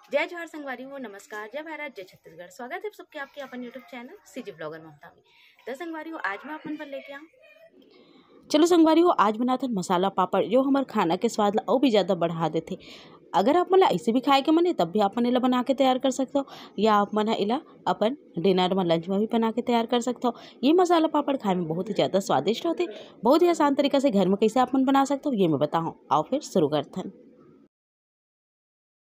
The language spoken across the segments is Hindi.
जय जोहार संगवारी हो, नमस्कार, जय भारत, जय छत्तीसगढ़। स्वागत है सबके आपके अपन यूट्यूब चैनल सीजी ब्लॉगर ममता में। तो संगवारी हो, आज मैं अपन पर लेके आऊँ। चलो संगवारी हो, आज बनाथन मसाला पापड़ जो हमार खाना के स्वाद ला और भी ज़्यादा बढ़ा देथे। अगर आप मन ला ऐसे भी खाए के मन है तब भी आप मन एला बना के तैयार कर सकते हो, या आप मन एला अपन डिनर में लंच में भी बना के तैयार कर सकते हो। ये मसाला पापड़ खाए में बहुत ही ज़्यादा स्वादिष्ट होते। बहुत ही आसान तरीका से घर में कैसे आप मन बना सकते हो ये मैं बताऊँ। आओ फिर शुरू करथन।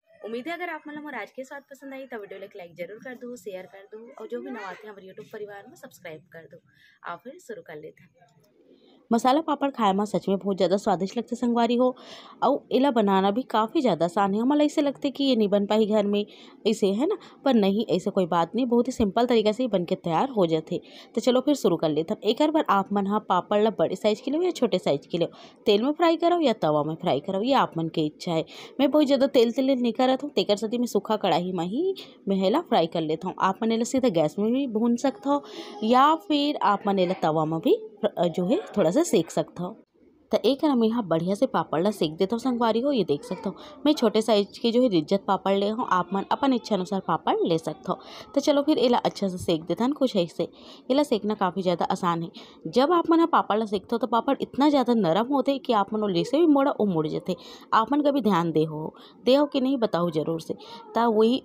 उम्मीद है अगर आप मतलब आज के स्वाद पसंद आई तो वीडियो लाइक जरूर कर दो, शेयर कर दो और जो भी नवा आते हैं हमारे यूट्यूब परिवार में सब्सक्राइब कर दो। आओ फिर शुरू कर लेते हैं। मसाला पापड़ खाए में सच में बहुत ज़्यादा स्वादिष्ट लगते संगवारी हो, और एला बनाना भी काफ़ी ज़्यादा आसान है। हमारा ऐसे लगते कि ये नहीं बन पाई घर में ऐसे, है ना, पर नहीं, ऐसे कोई बात नहीं, बहुत ही सिंपल तरीके से ही बन के तैयार हो जाते। तो चलो फिर शुरू कर लेते हैं। एक बार आप मन हाँ पापड़ ला बड़े साइज के लो या छोटे साइज के लो, तेल में फ्राई करो या तवा में फ्राई करो, ये आप मन की इच्छा है। मैं बहुत ज़्यादा तेल नहीं करत हूँ, तेकर साथ ही मैं सूखा कढ़ाई में ही मैं फ्राई कर लेता हूँ। आप मन सीधा गैस में भी भून सकते हो, या फिर आप मन तवा में भी जो है थोड़ा सा सेक सकता हो। तो एक मैं यहाँ बढ़िया से पापड़ ला सेक देता हूँ संगवारी हो। ये देख सकते हो मैं छोटे साइज के जो है रिज्जत पापड़ ले हूँ, आप मन अपन इच्छा अनुसार पापड़ ले सकते हो। तो चलो फिर एला अच्छा से सेक देता है कुछ ऐसे। एला सेकना काफ़ी ज़्यादा आसान है। जब आप मन पापड़ ला सेकते हो तो पापड़ इतना ज़्यादा नरम होते कि आप मन जैसे भी मोड़ा वो मुड़ जाते। आप मन कभी ध्यान दे हो कि नहीं बताओ जरूर से। तो वही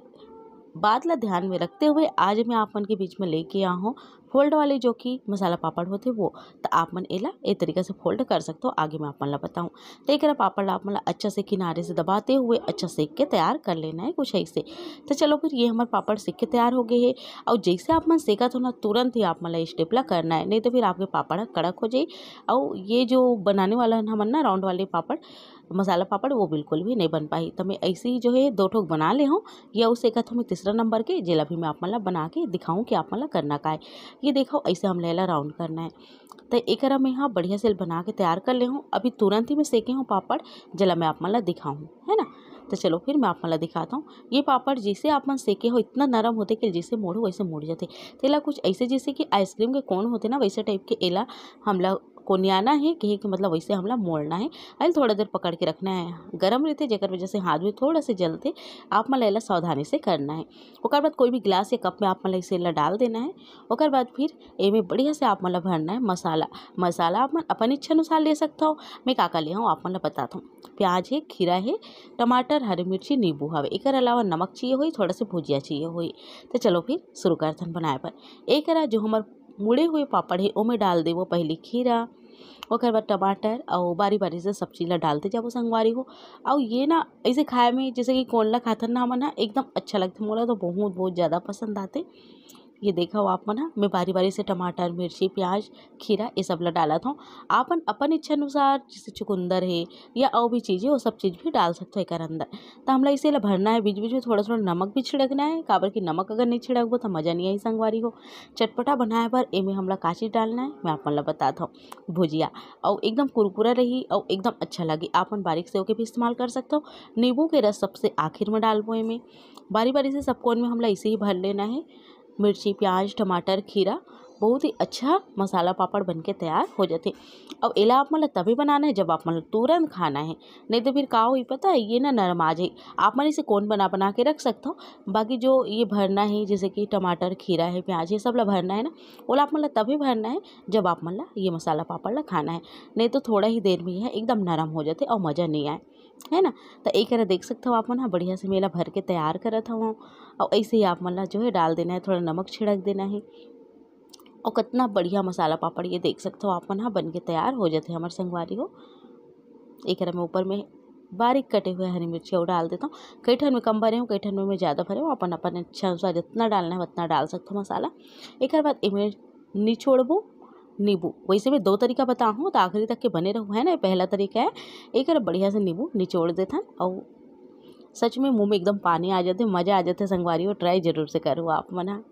बात ला ध्यान में रखते हुए आज मैं आप मन के बीच में लेके आया हूँ फोल्ड वाले जो कि मसाला पापड़ होते वो। तो आप मन एला एक तरीके से फोल्ड कर सकते हो, आगे मैं आप मन ला बताऊँ। तो एक पापड़ ला आप मन ला अच्छा से किनारे से दबाते हुए अच्छा सेक के तैयार कर लेना है कुछ ऐसे। तो चलो फिर ये हमारे पापड़ सेक के तैयार हो गए हैं। और जैसे आप मन सेका तो ना तुरंत ही आप मन ला स्टेप ला करना है, नहीं तो फिर आपके पापड़ कड़क हो जाए। और ये जो बनाने वाला है हमन ना राउंड वाले पापड़ मसाला पापड़ वो बिल्कुल भी नहीं बन पाई। तो मैं ऐसे ही जो है 2 ठोक बना ले हूँ, या उसे एक मैं तीसरा नंबर के जेला भी मैं आप मन बना के दिखाऊँ कि आप मन करना का है। ये देखो ऐसे हम लेला राउंड करना है। तो एक मैं यहाँ बढ़िया से बना के तैयार कर ले हूँ। अभी तुरंत ही मैं सेके हूँ पापड़, जला मैं आप मन दिखाऊँ, है ना। तो चलो फिर मैं आप मन दिखाता हूँ। ये पापड़ जैसे आप मन सेके हो इतना नरम होते कि जैसे मोड़ो वैसे मुड़ जाते। तो एला कुछ ऐसे जैसे कि आइसक्रीम के कोन होते ना वैसे टाइप के एला हमला कोनियाना है कि मतलब वैसे हमला मोड़ना है। अल थोड़ा देर पकड़ के रखना है, गरम रहते जेकर वजह से हाथ भी थोड़ा से जलते। आप मन एला सावधानी से करना है। ओकर बाद कोई भी गिलास या कप में आप मन इसे डाल देना है। ओकर बाद फिर एमे बढ़िया से आप मन भरना है मसाला आप मन अपन इच्छा अनुसार ले सकते हो। मैं का ले हूँ आप मन बताता हूँ। प्याज है, खीरा है, टमाटर, हरी मिर्ची, नींबू हवे। एक अलावा नमक चाहिए हुई, थोड़ा से भुजिया चाहिए हुई। तो चलो फिर शुरू करथन बनाए पर। एक जो हमार मुड़े हुए पापड़ है ओमे डाल देवो पहले खीरा, ओकर बाद टमाटर और बारी बारी से सब चीज़ ला डालते जाबो संगवारी हो। और ये ना ऐसे खाए में जैसे कि कौन ला खाथन ना हमन एकदम अच्छा लगता। मोला तो बहुत बहुत ज़्यादा पसंद आते। ये देखा हो आप मन मैं बारी बारी से टमाटर, मिर्ची, प्याज, खीरा ये सब ला डाला था। आपन अपन इच्छा अनुसार जैसे चुकंदर है या और भी चीज़ें वो सब चीज़ भी डाल सकते हो एक अंदर। तो हमला इसे ला भरना है, बीच बीच में थोड़ा थोड़ा नमक भी छिड़कना है, काबर की नमक अगर नहीं छिड़कबो तो मज़ा नहीं आई संगवारी हो। चटपटा बनाए पर एमे हमला का चीज़ डालना है मैं आप मन ला बताता हूँ। भुजिया और एकदम कुरकुरा रही और एकदम अच्छा लगे। आपन बारीक सेव के भी इस्तेमाल कर सकते हो। नींबू के रस सबसे आखिर में डालबो एमे। बारी बारी से सब कोन में हमला इसे ही भर लेना है। मिर्ची, प्याज, टमाटर, खीरा, बहुत ही अच्छा मसाला पापड़ बनके तैयार हो जाते। अब एला आप मन तभी बनाना है जब आप मन तुरंत खाना है, नहीं तो फिर का होई पता है ये ना नरम आ जाए। आप मन इसे कौन बना के रख सकते हो। बाकी जो ये भरना है जैसे कि टमाटर, खीरा है, प्याज, ये सब ला भरना है ना, ओला आप मन तभी भरना है जब आप मन ये मसाला पापड़ ला खाना है। नहीं तो थोड़ा ही देर में यह एकदम नरम हो जाते और मज़ा नहीं आए, है ना। तो एक देख सकते हो आप मन बढ़िया से मेला भर के तैयार करत हूँ। और ऐसे ही आप मन जो है डाल देना है, थोड़ा नमक छिड़क देना है। और कितना बढ़िया मसाला पापड़ ये देख सकते हो आप मन बन के तैयार हो जाते हमारे संगवारी हो। एक मैं ऊपर में बारीक कटे हुए हरी मिर्ची और डाल देता हूँ। कई ठन में कम भरे हूँ, कई ठन में मैं ज़्यादा भरे हूँ। अपन अपन इच्छा अनुसार जितना डालना है उतना डाल सकते हो मसाला। एक बाद इमें निचोड़बो नींबू। वैसे मैं 2 तरीका बताऊँ तो आखिरी तक के बने रहूँ, है ना। पहला तरीका है एक बढ़िया से नींबू निचोड़ देता और सच में मुँह में एकदम पानी आ जाते, मज़ा आ जाते संगवारी हो। ट्राई जरूर से करो आप मन। और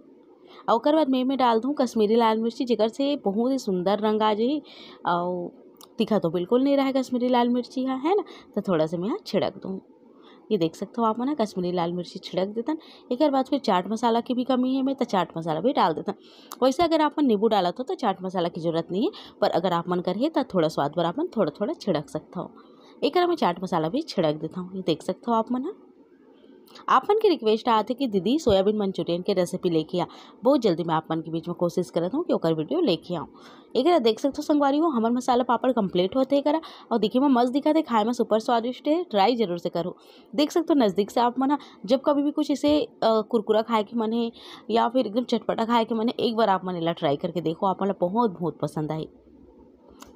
ओकर बाद मैं डाल दूँ कश्मीरी लाल मिर्ची, जेकर से बहुत ही सुंदर रंग आ जाए। और तीखा तो बिल्कुल नहीं रहा कश्मीरी लाल मिर्ची है ना। तो थोड़ा सा मैं यहाँ छिड़क दूँ। ये देख सकते हो आप मन कश्मीरी लाल मिर्ची छिड़क देता। एक बाद फिर चाट मसाला की भी कमी है मैं तो चाट मसाला भी डाल देता। वैसे अगर आप मन नींबू डाला तो चाट मसाला की जरूरत नहीं है, पर अगर आप मन करिए तो थोड़ा स्वाद पर आप मन थोड़ा थोड़ा छिड़क सकता हो। एक मैं चाट मसाला भी छिड़क देता हूँ। ये देख सकते हो आप मन। आप मन की रिक्वेस्ट आते कि दीदी सोयाबीन मंचूरियन के रेसिपी लेके आ। बहुत जल्दी मैं आप मन के बीच में कोशिश करत हूँ कि ओकर वीडियो लेके आऊँ। एकरा देख सकते हो संगवारी हो, हमर मसाला पापड़ कंप्लीट होते एकरा और दिखे में मस्त दिखत है, खाए में सुपर स्वादिष्ट है। ट्राई जरूर से करो। देख सकते हो नज़दीक से आप मन जब कभी भी कुछ इसे कुरकुरा खाए के मन है या फिर एकदम चटपटा खाए के मन है, एक बार आप मन इला ट्राई करके देखो, आप मन बहुत बहुत पसंद आई।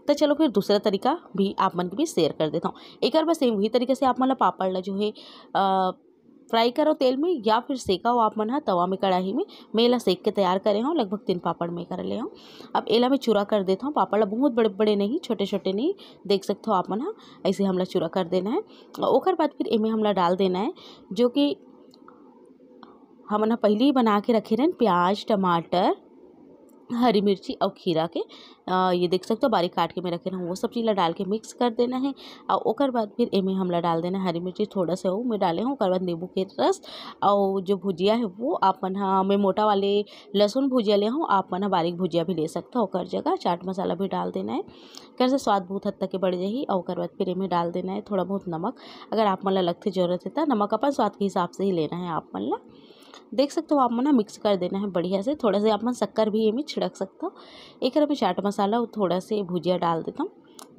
तो चलो फिर दूसरा तरीका भी आप मन के भी शेयर कर देता हूँ। एक बार बस सेम वही तरीके से आप मन पापड़ ला जो है फ्राई करो तेल में या फिर सेका हो आप मन तवा में कढ़ाई में। मैं एला सेक के तैयार करे हूँ, लगभग 3 पापड़ में कर ले हूँ। अब एला मैं चूरा कर देता हूँ। पापड़ ला बहुत बड़े बड़े नहीं, छोटे छोटे नहीं, देख सकते हो आप मन ऐसे हमला चूरा कर देना है। और ओकर बाद फिर इमें हमला डाल देना है जो कि हमन पहले ही बना के रखे रहन, प्याज टमाटर हरी मिर्ची और खीरा के ये देख सकते हो बारीक काट के मैं रखे रहूँ, वो सब चीज़ डाल के मिक्स कर देना है। और ओकर बाद फिर एमें हमला डाल देना हरी मिर्ची थोड़ा सा वो मैं डाले हूँ। ओकर बाद नींबू के रस और जो भुजिया है वो आप मन मैं मोटा वाले लहसुन भुजिया ले हूँ, आप मन बारीक भुजिया भी ले सकते हो। ओकर जगह चाट मसाला भी डाल देना है, कर से स्वाद बहुत हद तक के बढ़ जाही। और ओकर बाद फिर एमें डाल देना है थोड़ा बहुत नमक, अगर आप मन ला लगती जरूरत है तो नमक अपन स्वाद के हिसाब से ही लेना है आप मन ला। देख सकते हो आप मन मिक्स कर देना है बढ़िया से। थोड़ा सा आप मन शक्कर भी एमें छिड़क सकते हो। एक में चाट मसाला और थोड़ा से भुजिया डाल देता हूँ।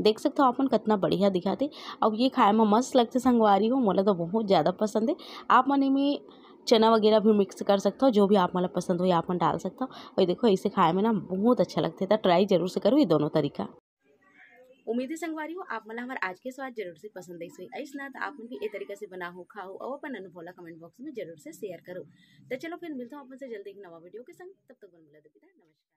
देख सकते हो आप मन कितना बढ़िया दिखाते। अब ये खाए में मस्त लगते संगवारी हो, मोला तो बहुत ज़्यादा पसंद है। आप मन में चना वगैरह भी मिक्स कर सकते हो, जो भी आप मन पसंद हो आप मन डाल सकते हो। और देखो इसे खाए में ना बहुत अच्छा लगता है, तो ट्राई जरूर से करो ये दोनों तरीका। उम्मीद है संगवारी हो आप मन हमार आज के स्वाद जरूर से पसंद आई सोई ऐसा तो आप मन भी ए तरीका से बनाओ खाओ और अपन अनुभव ला कमेंट बॉक्स में जरूर से शेयर करो। तो चलो फिर मिलता हूँ अपन से जल्दी एक नवा वीडियो के संग, तब तक बन मिला। नमस्कार।